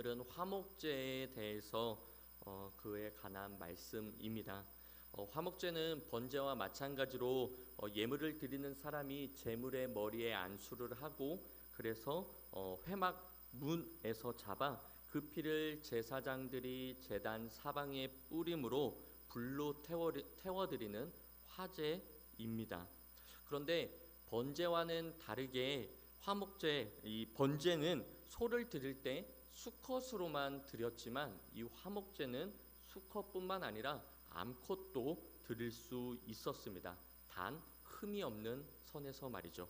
오늘은 화목제에 대해서 그에 관한 말씀입니다. 화목제는 번제와 마찬가지로 예물을 드리는 사람이 제물의 머리에 안수를 하고 그래서 회막 문에서 잡아 그 피를 제사장들이 제단 사방에 뿌림으로 불로 태워드리는 화제입니다. 그런데 번제와는 다르게 화목제, 이 번제는 소를 드릴 때 수컷으로만 드렸지만 이 화목제는 수컷뿐만 아니라 암컷도 드릴 수 있었습니다. 단 흠이 없는 선에서 말이죠.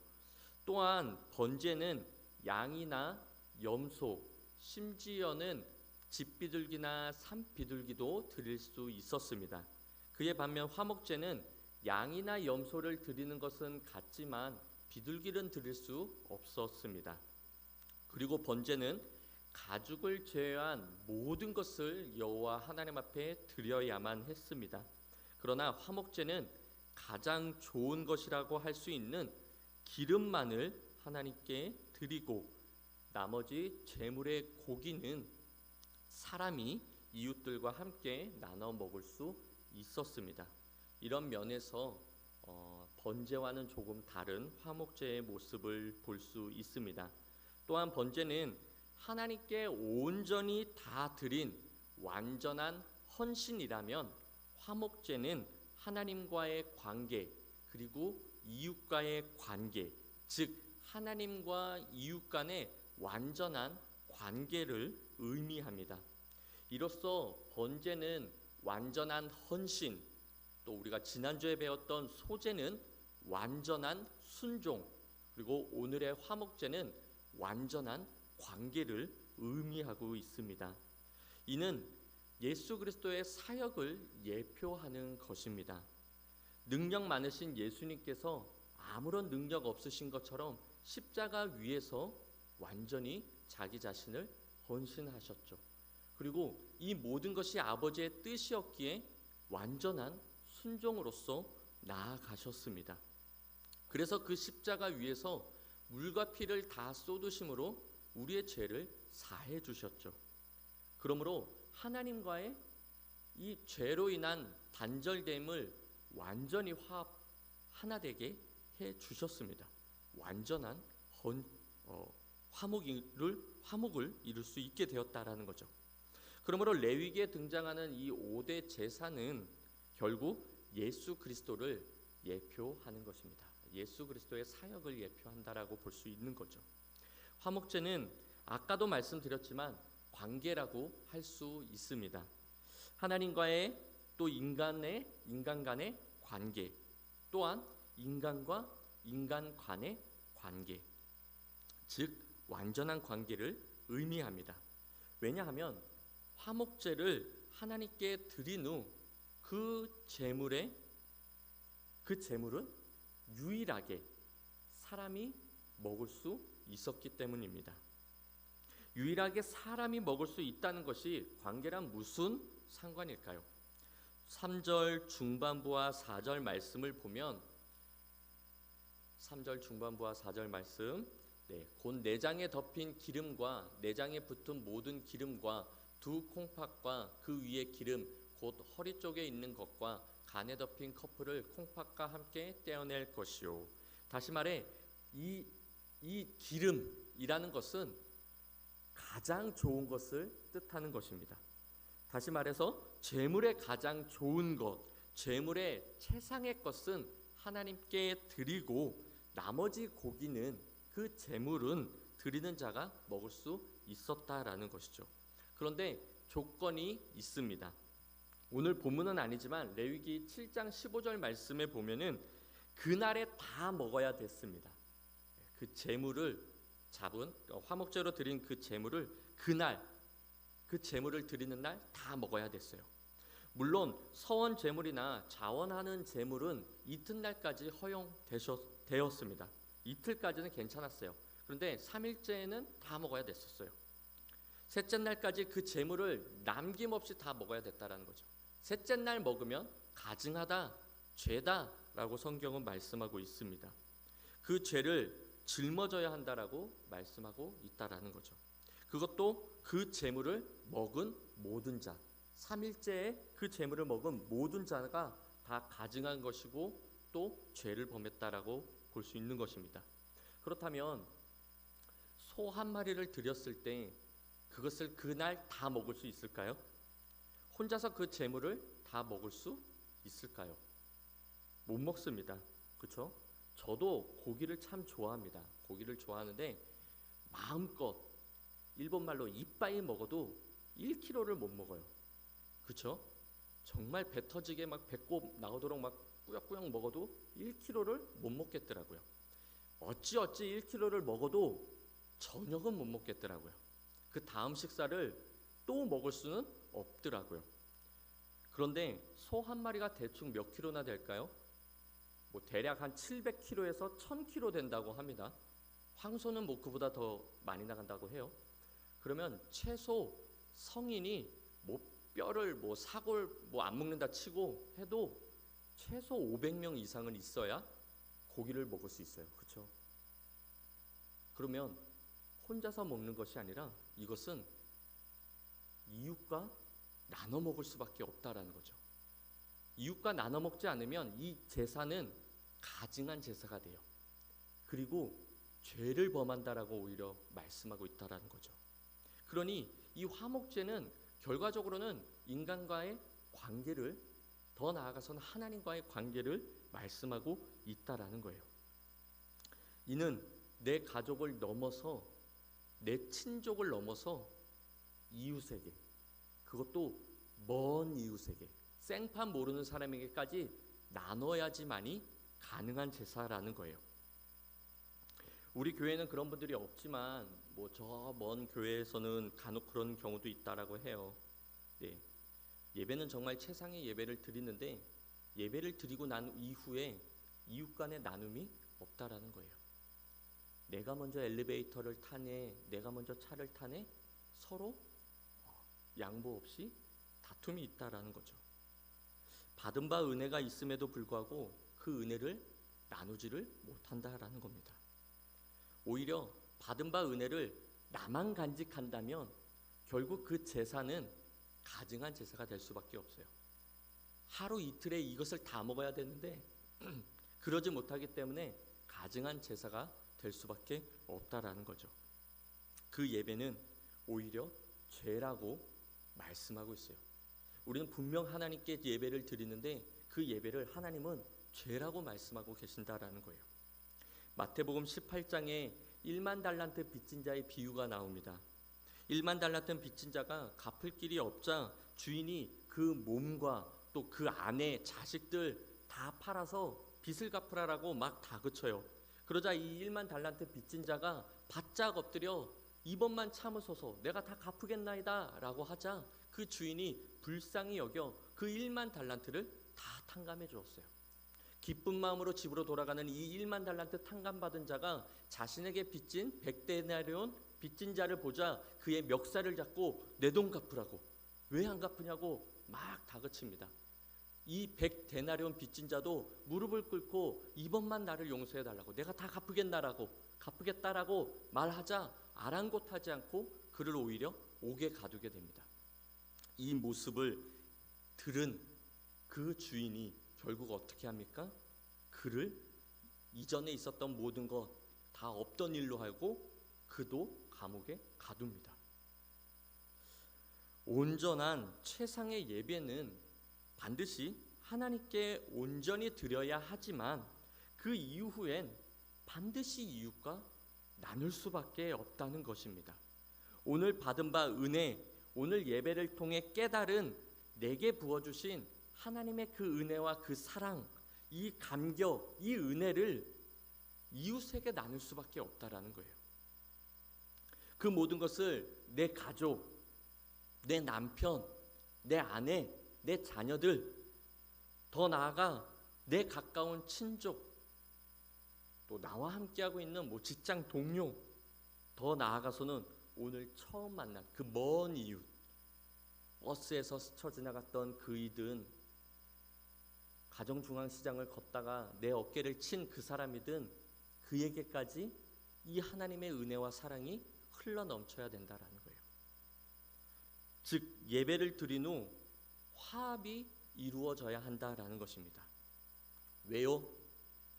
또한 번제는 양이나 염소, 심지어는 집비둘기나 산비둘기도 드릴 수 있었습니다. 그에 반면 화목제는 양이나 염소를 드리는 것은 같지만 비둘기는 드릴 수 없었습니다. 그리고 번제는 가죽을 제외한 모든 것을 여호와 하나님 앞에 드려야만 했습니다. 그러나 화목제는 가장 좋은 것이라고 할 수 있는 기름만을 하나님께 드리고 나머지 제물의 고기는 사람이 이웃들과 함께 나눠 먹을 수 있었습니다. 이런 면에서 번제와는 조금 다른 화목제의 모습을 볼 수 있습니다. 또한 번제는 하나님께 온전히 다 드린 완전한 헌신이라면 화목제는 하나님과의 관계 그리고 이웃과의 관계, 즉 하나님과 이웃 간의 완전한 관계를 의미합니다. 이로써 번제는 완전한 헌신, 또 우리가 지난주에 배웠던 소제는 완전한 순종, 그리고 오늘의 화목제는 완전한 관계를 의미하고 있습니다. 이는 예수 그리스도의 사역을 예표하는 것입니다. 능력 많으신 예수님께서 아무런 능력 없으신 것처럼 십자가 위에서 완전히 자기 자신을 헌신하셨죠. 그리고 이 모든 것이 아버지의 뜻이었기에 완전한 순종으로서 나아가셨습니다. 그래서 그 십자가 위에서 물과 피를 다 쏟으심으로 우리의 죄를 사해 주셨죠. 그러므로 하나님과의 이 죄로 인한 단절됨을 완전히 하나 되게 해 주셨습니다. 완전한 화목을 이룰 수 있게 되었다라는 거죠. 그러므로 레위기에 등장하는 이 5대 제사는 결국 예수 그리스도를 예표하는 것입니다. 예수 그리스도의 사역을 예표한다라고 볼 수 있는 거죠. 화목제는 아까도 말씀드렸지만 관계라고 할 수 있습니다. 하나님과의 또 인간 간의 관계, 또한 인간과 인간 간의 관계, 즉 완전한 관계를 의미합니다. 왜냐하면 화목제를 하나님께 드린 후 그 제물은 유일하게 사람이 먹을 수 있었기 때문입니다. 유일하게 사람이 먹을 수 있다는 것이 관계란 무슨 상관일까요? 3절 중반부와 4절 말씀을 보면 3절 중반부와 4절 말씀, 곧 내장에 덮인 기름과 내장에 붙은 모든 기름과 두 콩팥과 그 위에 기름 곧 허리 쪽에 있는 것과 간에 덮인 커플을 콩팥과 함께 떼어낼 것이요. 다시 말해 이 기름이라는 것은 가장 좋은 것을 뜻하는 것입니다. 다시 말해서 제물의 가장 좋은 것, 제물의 최상의 것은 하나님께 드리고 나머지 고기는 그 제물은 드리는 자가 먹을 수 있었다라는 것이죠. 그런데 조건이 있습니다. 오늘 본문은 아니지만 레위기 7장 15절 말씀에 보면은 그날에 다 먹어야 됐습니다. 그 제물을 잡은 화목제로 드린 그 제물을 그날 그 제물을 드리는 날 다 먹어야 됐어요. 물론 서원 제물이나 자원하는 제물은 이튿날까지 허용되었습니다. 이틀까지는 괜찮았어요. 그런데 3일째에는 다 먹어야 됐었어요. 셋째 날까지 그 제물을 남김없이 다 먹어야 됐다라는 거죠. 셋째 날 먹으면 가증하다, 죄다라고 성경은 말씀하고 있습니다. 그 죄를 짊어져야 한다라고 말씀하고 있다라는 거죠. 그것도 그 재물을 먹은 모든 자, 3일째에 그 재물을 먹은 모든 자가 다 가증한 것이고 또 죄를 범했다라고 볼 수 있는 것입니다. 그렇다면 소 한 마리를 드렸을 때 그것을 그날 다 먹을 수 있을까요? 혼자서 그 재물을 다 먹을 수 있을까요? 못 먹습니다. 그렇죠? 저도 고기를 참 좋아합니다. 고기를 좋아하는데 마음껏 일본 말로 이빠이 먹어도 1kg를 못 먹어요. 그렇죠? 정말 배 터지게 막 배꼽 나오도록 막 꾸역꾸역 먹어도 1kg를 못 먹겠더라고요. 어찌 1kg를 먹어도 저녁은 못 먹겠더라고요. 그 다음 식사를 또 먹을 수는 없더라고요. 그런데 소 한 마리가 대충 몇 킬로나 될까요? 뭐 대략 한 700kg에서 1000kg 된다고 합니다. 황소는 뭐 그보다 더 많이 나간다고 해요. 그러면 최소 성인이 뭐 뼈를 뭐 사골 뭐 안 먹는다 치고 해도 최소 500명 이상은 있어야 고기를 먹을 수 있어요. 그렇죠? 그러면 혼자서 먹는 것이 아니라 이것은 이웃과 나눠 먹을 수밖에 없다라는 거죠. 이웃과 나눠 먹지 않으면 이 제사는 가증한 제사가 돼요. 그리고 죄를 범한다라고 오히려 말씀하고 있다라는 거죠. 그러니 이 화목제는 결과적으로는 인간과의 관계를, 더 나아가서는 하나님과의 관계를 말씀하고 있다라는 거예요. 이는 내 가족을 넘어서, 내 친족을 넘어서 이웃에게, 그것도 먼 이웃에게, 생판 모르는 사람에게까지 나눠야지만이 가능한 제사라는 거예요. 우리 교회는 그런 분들이 없지만 뭐 저 먼 교회에서는 간혹 그런 경우도 있다라고 해요. 네. 예배는 정말 최상의 예배를 드리는데 예배를 드리고 난 이후에 이웃 간의 나눔이 없다라는 거예요. 내가 먼저 엘리베이터를 타네, 내가 먼저 차를 타네, 서로 양보 없이 다툼이 있다라는 거죠. 받은 바 은혜가 있음에도 불구하고 그 은혜를 나누지를 못한다라는 겁니다. 오히려 받은 바 은혜를 나만 간직한다면 결국 그 제사는 가증한 제사가 될 수밖에 없어요. 하루 이틀에 이것을 다 먹어야 되는데 그러지 못하기 때문에 가증한 제사가 될 수밖에 없다라는 거죠. 그 예배는 오히려 죄라고 말씀하고 있어요. 우리는 분명 하나님께 예배를 드리는데 그 예배를 하나님은 죄라고 말씀하고 계신다라는 거예요. 마태복음 18장에 1만 달란트 빚진 자의 비유가 나옵니다. 1만 달란트 빚진 자가 갚을 길이 없자 주인이 그 몸과 또 그 아내, 자식들 다 팔아서 빚을 갚으라라고 막 다그쳐요. 그러자 이 1만 달란트 빚진 자가 바짝 엎드려 이번만 참으소서 내가 다 갚으겠나이다 라고 하자 그 주인이 불쌍히 여겨 그 1만 달란트를 다 탕감해 주었어요. 기쁜 마음으로 집으로 돌아가는 이 1만 달란트 탕감받은 자가 자신에게 빚진 100데나리온 빚진 자를 보자 그의 멱살을 잡고 내 돈 갚으라고, 왜 안 갚으냐고 막 다그칩니다. 이 100데나리온 빚진 자도 무릎을 꿇고 이번만 나를 용서해달라고, 내가 다 갚으겠다라고 말하자 아랑곳하지 않고 그를 오히려 옥에 가두게 됩니다. 이 모습을 들은 그 주인이 결국 어떻게 합니까? 그를 이전에 있었던 모든 것 다 없던 일로 하고 그도 감옥에 가둡니다. 온전한 최상의 예배는 반드시 하나님께 온전히 드려야 하지만 그 이후엔 반드시 이웃과 나눌 수밖에 없다는 것입니다. 오늘 받은 바 은혜, 오늘 예배를 통해 깨달은 내게 부어주신 하나님의 그 은혜와 그 사랑, 이 감격, 이 은혜를 이웃에게 나눌 수밖에 없다라는 거예요. 그 모든 것을 내 가족, 내 남편, 내 아내, 내 자녀들, 더 나아가 내 가까운 친족, 또 나와 함께하고 있는 뭐 직장 동료, 더 나아가서는 오늘 처음 만난 그 먼 이웃, 버스에서 스쳐 지나갔던 그이든, 가정중앙시장을 걷다가 내 어깨를 친 그 사람이든 그에게까지 이 하나님의 은혜와 사랑이 흘러 넘쳐야 된다라는 거예요. 즉 예배를 드린 후 화합이 이루어져야 한다라는 것입니다. 왜요?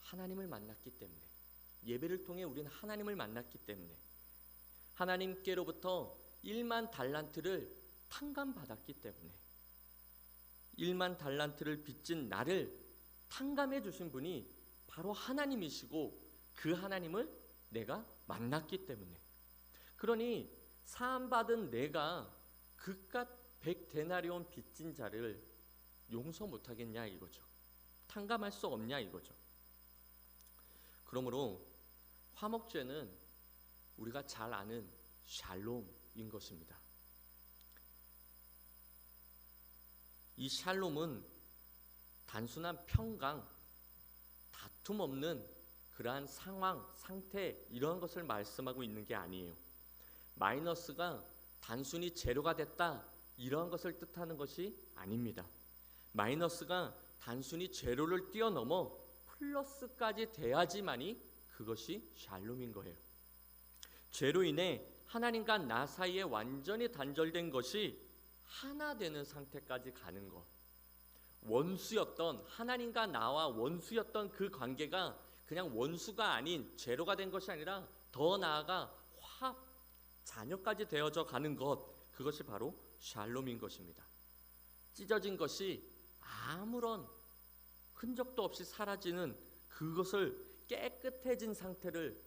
하나님을 만났기 때문에. 예배를 통해 우리는 하나님을 만났기 때문에. 하나님께로부터 1만 달란트를 탕감받았기 때문에. 1만 달란트를 빚진 나를 탕감해 주신 분이 바로 하나님이시고 그 하나님을 내가 만났기 때문에. 그러니 사함받은 내가 그깟 100데나리온 빚진 자를 용서 못하겠냐 이거죠. 탕감할 수 없냐 이거죠. 그러므로 화목제는 우리가 잘 아는 샬롬인 것입니다. 이 샬롬은 단순한 평강, 다툼 없는 그러한 상황, 상태 이러한 것을 말씀하고 있는 게 아니에요. 마이너스가 단순히 제로가 됐다 이러한 것을 뜻하는 것이 아닙니다. 마이너스가 단순히 제로를 뛰어넘어 플러스까지 돼야지만이 그것이 샬롬인 거예요. 죄로 인해 하나님과 나 사이에 완전히 단절된 것이 하나 되는 상태까지 가는 것. 원수였던 하나님과 나와 원수였던 그 관계가 그냥 원수가 아닌 제로가 된 것이 아니라 더 나아가 화합, 자녀까지 되어져 가는 것, 그것이 바로 샬롬인 것입니다. 찢어진 것이 아무런 흔적도 없이 사라지는 그것을 깨끗해진 상태를,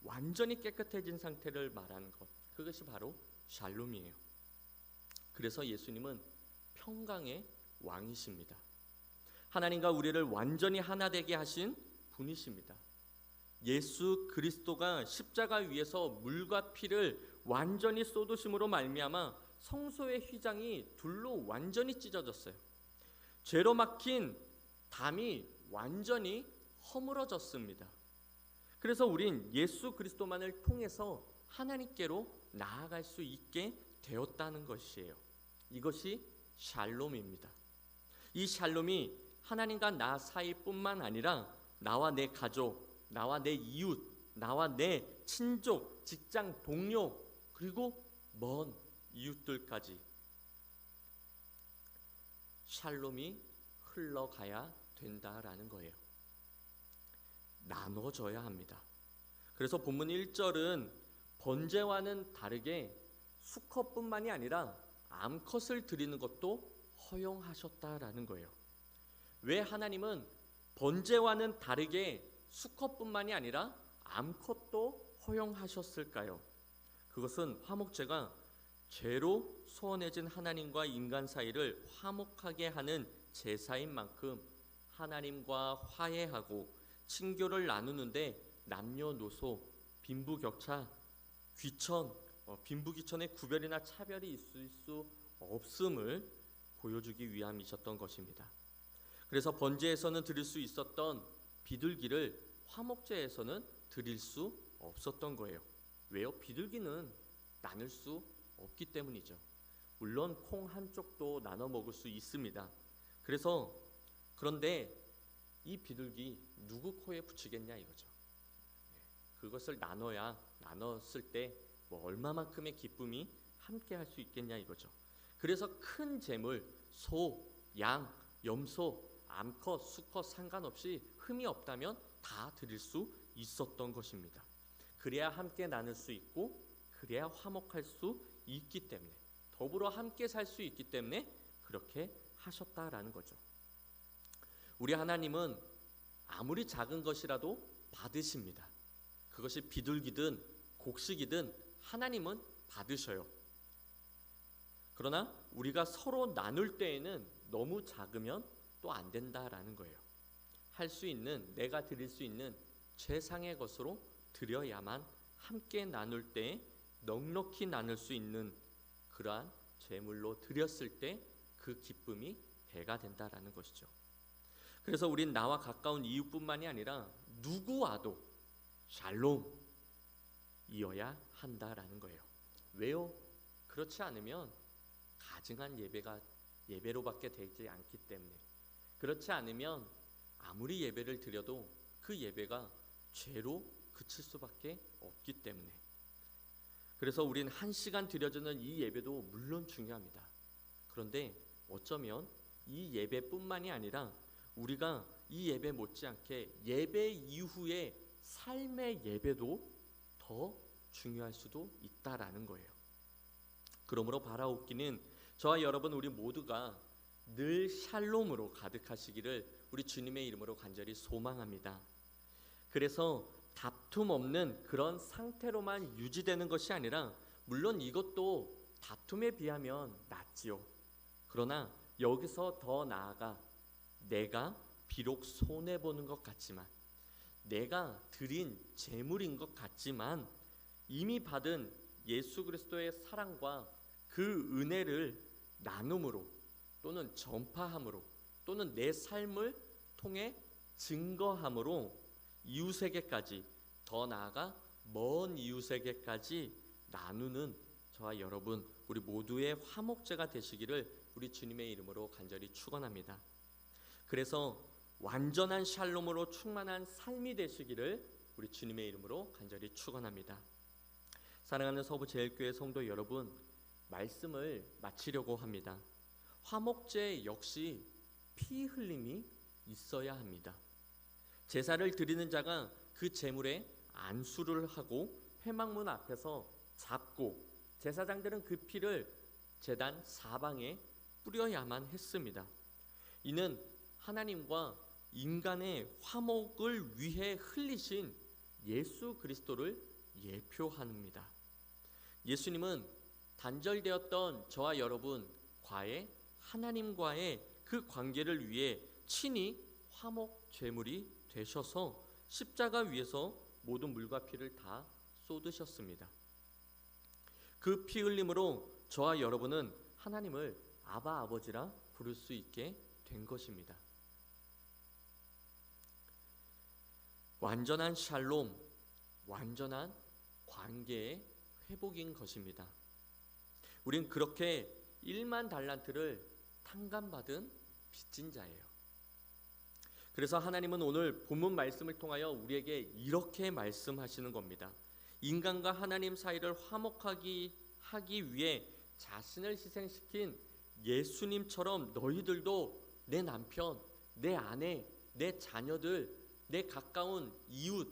완전히 깨끗해진 상태를 말하는 것, 그것이 바로 샬롬이에요. 그래서 예수님은 평강의 왕이십니다. 하나님과 우리를 완전히 하나 되게 하신 분이십니다. 예수 그리스도가 십자가 위에서 물과 피를 완전히 쏟으심으로 말미암아 성소의 휘장이 둘로 완전히 찢어졌어요. 죄로 막힌 담이 완전히 허물어졌습니다. 그래서 우린 예수 그리스도만을 통해서 하나님께로 나아갈 수 있게 되었다는 것이에요. 이것이 샬롬입니다. 이 샬롬이 하나님과 나 사이뿐만 아니라 나와 내 가족, 나와 내 이웃, 나와 내 친족, 직장 동료, 그리고 먼 이웃들까지 샬롬이 흘러가야 된다라는 거예요. 나눠져야 합니다. 그래서 본문 1절은 번제와는 다르게 수컷뿐만이 아니라 암컷을 드리는 것도 허용하셨다라는 거예요. 왜 하나님은 번제와는 다르게 수컷뿐만이 아니라 암컷도 허용하셨을까요? 그것은 화목제가 죄로 소원해진 하나님과 인간 사이를 화목하게 하는 제사인 만큼 하나님과 화해하고 친교를 나누는데 남녀노소, 빈부격차, 귀천, 빈부귀천의 구별이나 차별이 있을 수 없음을 보여주기 위함이셨던 것입니다. 그래서 번제에서는 드릴 수 있었던 비둘기를 화목제에서는 드릴 수 없었던 거예요. 왜요? 비둘기는 나눌 수 없기 때문이죠. 물론 콩 한쪽도 나눠 먹을 수 있습니다. 그런데 이 비둘기 누구 코에 붙이겠냐 이거죠. 그것을 나눴을 때 뭐 얼마만큼의 기쁨이 함께 할 수 있겠냐 이거죠. 그래서 큰 재물, 소, 양, 염소, 암컷, 수컷 상관없이 흠이 없다면 다 드릴 수 있었던 것입니다. 그래야 함께 나눌 수 있고 그래야 화목할 수 있기 때문에, 더불어 함께 살 수 있기 때문에 그렇게 하셨다라는 거죠. 우리 하나님은 아무리 작은 것이라도 받으십니다. 그것이 비둘기든 곡식이든 하나님은 받으셔요. 그러나 우리가 서로 나눌 때에는 너무 작으면 또 안 된다라는 거예요. 할 수 있는, 내가 드릴 수 있는 최상의 것으로 드려야만 함께 나눌 때 넉넉히 나눌 수 있는 그러한 제물로 드렸을 때 그 기쁨이 배가 된다라는 것이죠. 그래서 우린 나와 가까운 이웃뿐만이 아니라 누구와도 샬롬이어야 한다라는 거예요. 왜요? 그렇지 않으면 가증한 예배로밖에 되지 않기 때문에, 그렇지 않으면 아무리 예배를 드려도 그 예배가 죄로 그칠 수밖에 없기 때문에. 그래서 우린 1시간 드려지는 이 예배도 물론 중요합니다. 그런데 어쩌면 이 예배뿐만이 아니라 우리가 이 예배 못지않게 예배 이후의 삶의 예배도 더 중요할 수도 있다라는 거예요. 그러므로 바라옵기는 저와 여러분 우리 모두가 늘 샬롬으로 가득하시기를 우리 주님의 이름으로 간절히 소망합니다. 그래서 다툼 없는 그런 상태로만 유지되는 것이 아니라 물론 이것도 다툼에 비하면 낫지요. 그러나 여기서 더 나아가 내가 비록 손해보는 것 같지만 내가 드린 재물인 것 같지만 이미 받은 예수 그리스도의 사랑과 그 은혜를 나눔으로 또는 전파함으로 또는 내 삶을 통해 증거함으로 이웃에게까지 더 나아가 먼 이웃에게까지 나누는 저와 여러분 우리 모두의 화목제가 되시기를 우리 주님의 이름으로 간절히 축원합니다. 그래서 완전한 샬롬으로 충만한 삶이 되시기를 우리 주님의 이름으로 간절히 축원합니다. 사랑하는 서부제일교회 성도 여러분, 말씀을 마치려고 합니다. 화목제 역시 피 흘림이 있어야 합니다. 제사를 드리는 자가 그 제물에 안수를 하고 회막문 앞에서 잡고 제사장들은 그 피를 제단 사방에 뿌려야만 했습니다. 이는 하나님과 인간의 화목을 위해 흘리신 예수 그리스도를 예표합니다. 예수님은 단절되었던 저와 여러분과의 하나님과의 그 관계를 위해 친히 화목 제물이 되셔서 십자가 위에서 모든 물과 피를 다 쏟으셨습니다. 그 피 흘림으로 저와 여러분은 하나님을 아바 아버지라 부를 수 있게 된 것입니다. 완전한 샬롬, 완전한 관계의 회복인 것입니다. 우린 그렇게 1만 달란트를 탕감받은 빚진 자예요. 그래서 하나님은 오늘 본문 말씀을 통하여 우리에게 이렇게 말씀하시는 겁니다. 인간과 하나님 사이를 화목하게 하기 위해 자신을 희생시킨 예수님처럼 너희들도 내 남편, 내 아내, 내 자녀들, 내 가까운 이웃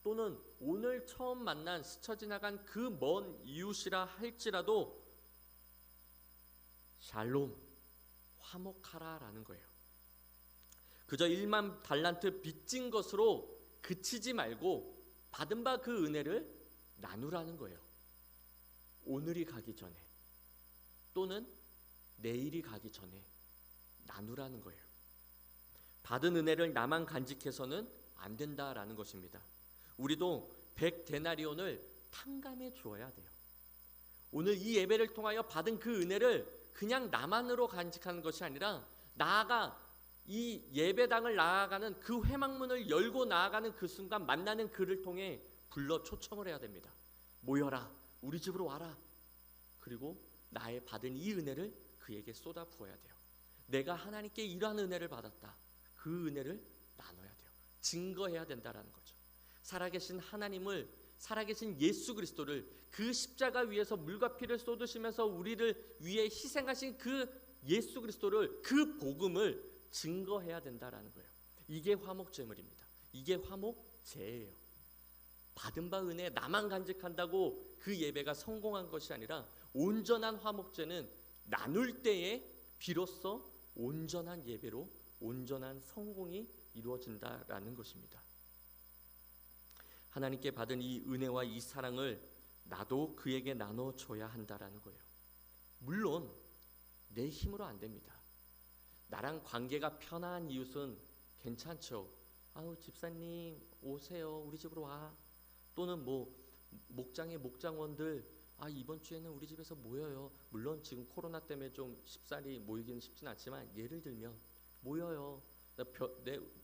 또는 오늘 처음 만난 스쳐 지나간 그 먼 이웃이라 할지라도 샬롬, 화목하라라는 거예요. 그저 1만 달란트 빚진 것으로 그치지 말고 받은 바 그 은혜를 나누라는 거예요. 오늘이 가기 전에 또는 내일이 가기 전에 나누라는 거예요. 받은 은혜를 나만 간직해서는 안 된다라는 것입니다. 우리도 100데나리온을 탕감해 주어야 돼요. 오늘 이 예배를 통하여 받은 그 은혜를 그냥 나만으로 간직하는 것이 아니라 나아가 이 예배당을 나아가는 그 회막문을 열고 나아가는 그 순간 만나는 그를 통해 불러 초청을 해야 됩니다. 모여라, 우리 집으로 와라. 그리고 나의 받은 이 은혜를 그에게 쏟아 부어야 돼요. 내가 하나님께 이러한 은혜를 받았다. 그 은혜를 나눠야 돼요. 증거해야 된다라는 거죠. 살아계신 하나님을, 살아계신 예수 그리스도를 그 십자가 위에서 물과 피를 쏟으시면서 우리를 위해 희생하신 그 예수 그리스도를, 그 복음을 증거해야 된다라는 거예요. 이게 화목제물입니다. 이게 화목제예요. 받은 바 은혜 나만 간직한다고 그 예배가 성공한 것이 아니라 온전한 화목제는 나눌 때에 비로소 온전한 예배로 온전한 성공이 이루어진다라는 것입니다. 하나님께 받은 이 은혜와 이 사랑을 나도 그에게 나눠줘야 한다라는 거예요. 물론 내 힘으로 안 됩니다. 나랑 관계가 편한 이웃은 괜찮죠. 아우 집사님 오세요, 우리 집으로 와. 또는 뭐 목장의 목장원들 이번 주에는 우리 집에서 모여요. 물론 지금 코로나 때문에 좀 쉽사리 모이기는 쉽진 않지만 예를 들면 모여요.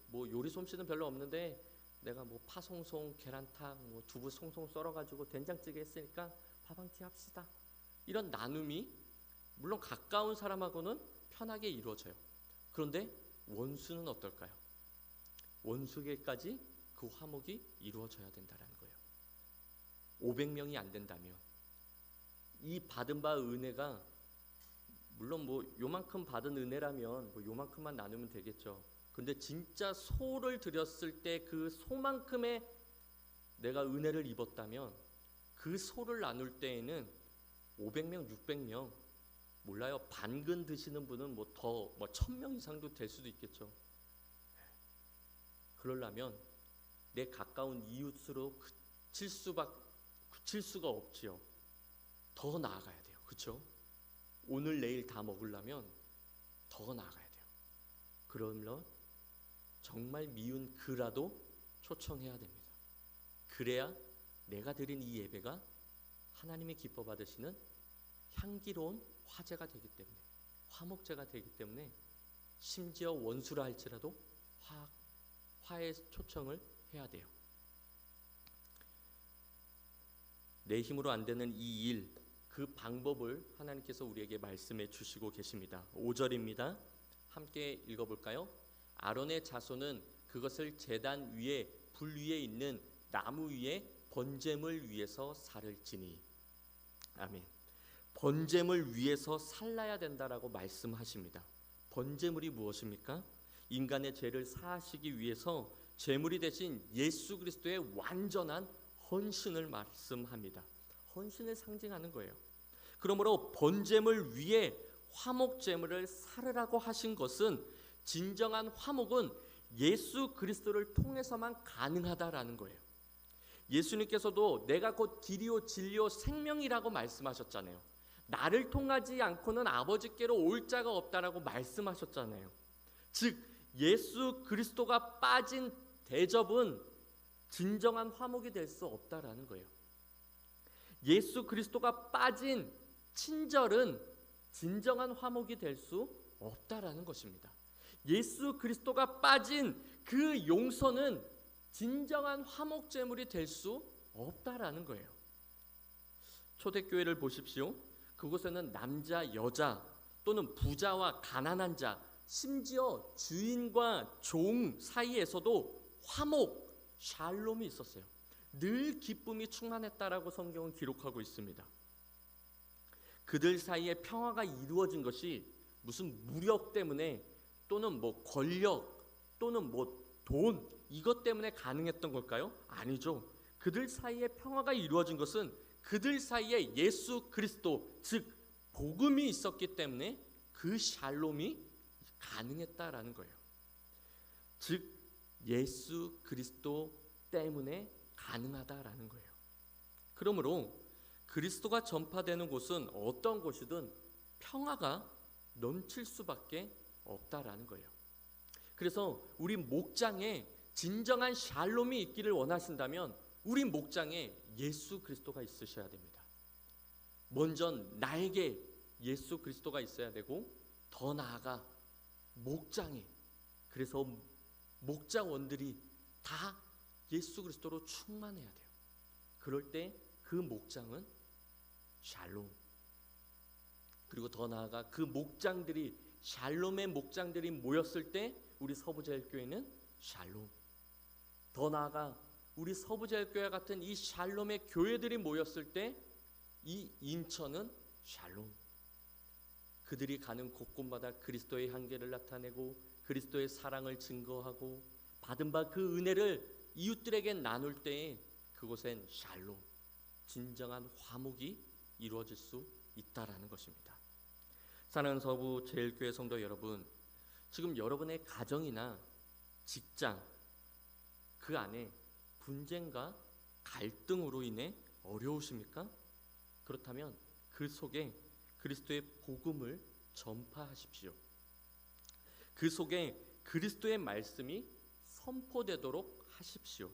뭐 요리 솜씨는 별로 없는데 내가 뭐 파송송, 계란탕, 뭐 두부 송송 썰어가지고 된장찌개 했으니까 밥 한 끼 합시다. 이런 나눔이 물론 가까운 사람하고는 편하게 이루어져요. 그런데 원수는 어떨까요? 원수에게까지 그 화목이 이루어져야 된다는 거예요. 500명이 안 된다면 이 받은 바 은혜가 물론 뭐 요만큼 받은 은혜라면 뭐 요만큼만 나누면 되겠죠. 근데 진짜 소를 드렸을 때 그 소만큼의 내가 은혜를 입었다면 그 소를 나눌 때에는 500명, 600명 몰라요. 반근 드시는 분은 뭐 더 뭐 1000명 이상도 될 수도 있겠죠. 그러려면 내 가까운 이웃으로 그칠 수가 없지요. 더 나아가야 돼요. 그렇죠? 오늘 내일 다 먹으려면 더 나아가야 돼요. 그러면 정말 미운 그라도 초청해야 됩니다. 그래야 내가 드린 이 예배가 하나님이 기뻐 받으시는 향기로운 화제가 되기 때문에, 화목제가 되기 때문에 심지어 원수라 할지라도 화의 초청을 해야 돼요. 내 힘으로 안 되는 이 일, 그 방법을 하나님께서 우리에게 말씀해 주시고 계십니다. 5절입니다. 함께 읽어볼까요? 아론의 자손은 그것을 제단 위에 불 위에 있는 나무 위에 번제물 위에서 살을지니. 아멘. 번제물 위에서 살라야 된다라고 말씀하십니다. 번제물이 무엇입니까? 인간의 죄를 사하시기 위해서 제물이 되신 예수 그리스도의 완전한 헌신을 말씀합니다. 헌신을 상징하는 거예요. 그러므로 번제물 위에 화목제물을 살으라고 하신 것은 진정한 화목은 예수 그리스도를 통해서만 가능하다라는 거예요. 예수님께서도 내가 곧 길이요 진리요 생명이라고 말씀하셨잖아요. 나를 통하지 않고는 아버지께로 올 자가 없다라고 말씀하셨잖아요. 즉 예수 그리스도가 빠진 대접은 진정한 화목이 될 수 없다라는 거예요. 예수 그리스도가 빠진 친절은 진정한 화목이 될 수 없다라는 것입니다. 예수 그리스도가 빠진 그 용서는 진정한 화목 제물이 될 수 없다라는 거예요. 초대교회를 보십시오. 그곳에는 남자, 여자 또는 부자와 가난한 자, 심지어 주인과 종 사이에서도 화목, 샬롬이 있었어요. 늘 기쁨이 충만했다라고 성경은 기록하고 있습니다. 그들 사이에 평화가 이루어진 것이 무슨 무력 때문에 또는 뭐 권력 또는 뭐 돈 이것 때문에 가능했던 걸까요? 아니죠. 그들 사이에 평화가 이루어진 것은 그들 사이에 예수 그리스도 즉 복음이 있었기 때문에 그 샬롬이 가능했다라는 거예요. 즉 예수 그리스도 때문에 가능하다라는 거예요. 그러므로 그리스도가 전파되는 곳은 어떤 곳이든 평화가 넘칠 수밖에 없다라는 거예요. 그래서 우리 목장에 진정한 샬롬이 있기를 원하신다면 우리 목장에 예수 그리스도가 있으셔야 됩니다. 먼저 나에게 예수 그리스도가 있어야 되고 더 나아가 목장에, 그래서 목장원들이 다 예수 그리스도로 충만해야 돼요. 그럴 때 그 목장은 샬롬, 그리고 더 나아가 그 목장들이 샬롬의 목장들이 모였을 때 우리 서부제일교회는 샬롬, 더 나아가 우리 서부제일교회 같은 이 샬롬의 교회들이 모였을 때 이 인천은 샬롬. 그들이 가는 곳곳마다 그리스도의 향기를 나타내고 그리스도의 사랑을 증거하고 받은 바 그 은혜를 이웃들에게 나눌 때에 그곳엔 샬롬, 진정한 화목이 이루어질 수 있다라는 것입니다. 사랑하는 서부제일교회 성도 여러분, 지금 여러분의 가정이나 직장 그 안에 분쟁과 갈등으로 인해 어려우십니까? 그렇다면 그 속에 그리스도의 복음을 전파하십시오. 그 속에 그리스도의 말씀이 선포되도록 하십시오.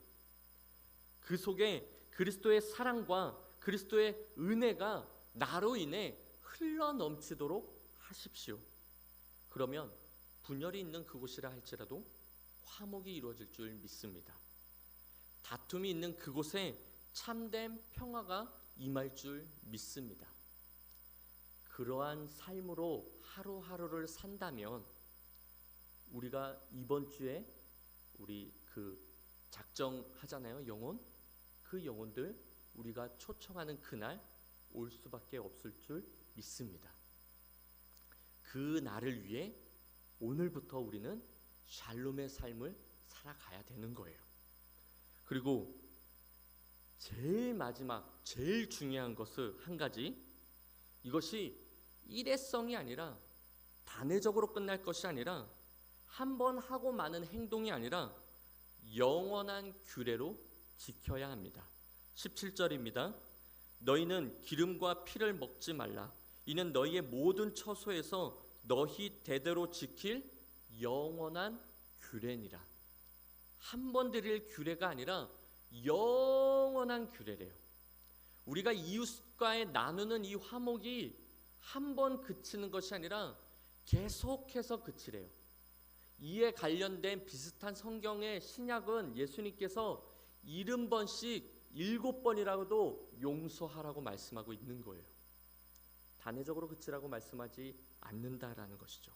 그 속에 그리스도의 사랑과 그리스도의 은혜가 나로 인해 흘러넘치도록 하십시오. 그러면 분열이 있는 그곳이라 할지라도 화목이 이루어질 줄 믿습니다. 다툼이 있는 그곳에 참된 평화가 임할 줄 믿습니다. 그러한 삶으로 하루하루를 산다면 우리가 이번 주에 우리 그 작정하잖아요. 영혼, 그 영혼들 우리가 초청하는 그날 올 수밖에 없을 줄 믿습니다. 그 날을 위해 오늘부터 우리는 샬롬의 삶을 살아가야 되는 거예요. 그리고 제일 마지막, 제일 중요한 것은 한 가지, 이것이 일회성이 아니라 단회적으로 끝날 것이 아니라 한 번 하고 마는 행동이 아니라 영원한 규례로 지켜야 합니다. 17절입니다. 너희는 기름과 피를 먹지 말라. 이는 너희의 모든 처소에서 너희 대대로 지킬 영원한 규례니라. 한 번 드릴 규례가 아니라 영원한 규례래요. 우리가 이웃과의 나누는 이 화목이 한 번 그치는 것이 아니라 계속해서 그치래요. 이에 관련된 비슷한 성경의 신약은 예수님께서 70번씩 7번이라고도 용서하라고 말씀하고 있는 거예요. 단회적으로 그치라고 말씀하지 않는다라는 것이죠.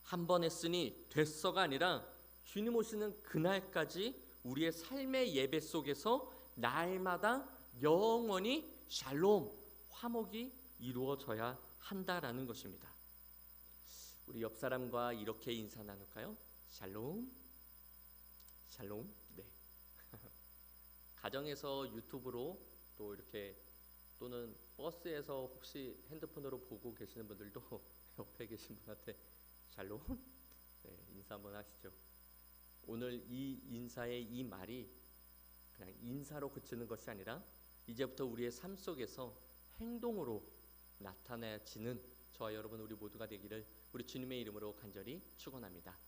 한 번 했으니 됐어가 아니라 주님 오시는 그날까지 우리의 삶의 예배 속에서 날마다 영원히 샬롬, 화목이 이루어져야 한다라는 것입니다. 우리 옆 사람과 이렇게 인사 나눌까요? 샬롬, 샬롬. 네. 가정에서 유튜브로 또 이렇게 또는 버스에서 혹시 핸드폰으로 보고 계시는 분들도 옆에 계신 분한테 샬롬, 네, 인사 한번 하시죠. 오늘 이 인사의 이 말이 그냥 인사로 그치는 것이 아니라 이제부터 우리의 삶 속에서 행동으로 나타내지는 저와 여러분 우리 모두가 되기를 우리 주님의 이름으로 간절히 축원합니다.